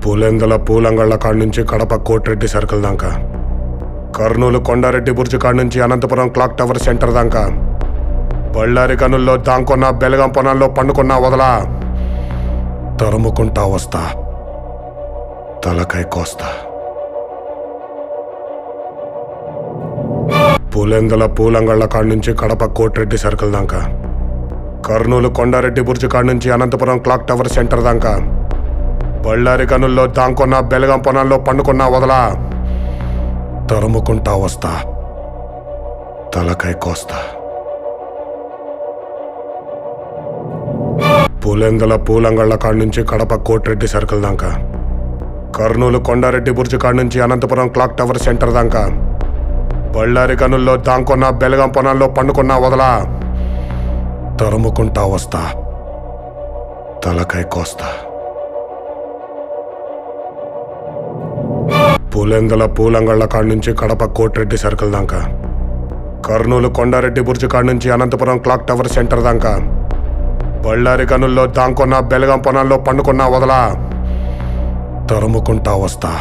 పులెందల పూలంగళ్ళ కాడ నుంచి కడప కోటిరెడ్డి సర్కిల్ దాకా, కర్నూలు కొండారెడ్డి బుర్జు కాడ నుంచి అనంతపురం క్లాక్ టవర్ సెంటర్ దాకా, బళ్ళారి గనుల్లో దాంకున్న బెలగం పొనాల్లో పండుకున్నా వదలా, తరుముకుంటా వస్తా, తలకాయ కోస్తా. పులెందల పూలంగళ్ళ కాడ నుంచి కడప కోటిరెడ్డి సర్కిల్ దాకా, కర్నూలు కొండారెడ్డి బుర్జు కాడ నుంచి అనంతపురం క్లాక్ టవర్ సెంటర్ దాకా, బళ్ళారి గనుల్లో దాంకున్న బెలగం పొనాల్లో పండుకున్నా వదలా, తరుముకుంటా వస్తా, తలకాయ కోస్తా. పులెందల పూలంగళ్ళ కాడ నుంచి కడప కోటిరెడ్డి సర్కిల్ దాకా, కర్నూలు కొండారెడ్డి బుర్జు కాడ నుంచి అనంతపురం క్లాక్ టవర్ సెంటర్ దాకా, బళ్ళారి గనుల్లో దాంకున్న బెలగం పొనాల్లో పండుకున్నా వదలా, తరుముకుంటా వస్తా, తలకాయ కోస్తా. పులెందల పూలంగళ్ళ కాడ నుంచి కడప కోటిరెడ్డి సర్కిల్ దాకా, కర్నూలు కొండారెడ్డి బుర్జు కాడ నుంచి అనంతపురం క్లాక్ టవర్ సెంటర్ దాకా, బళ్ళారి గనుల్లో దాంకున్న బెలగం పొనాల్లో పండుకున్నా వదలా, తరుముకుంటా వస్తా.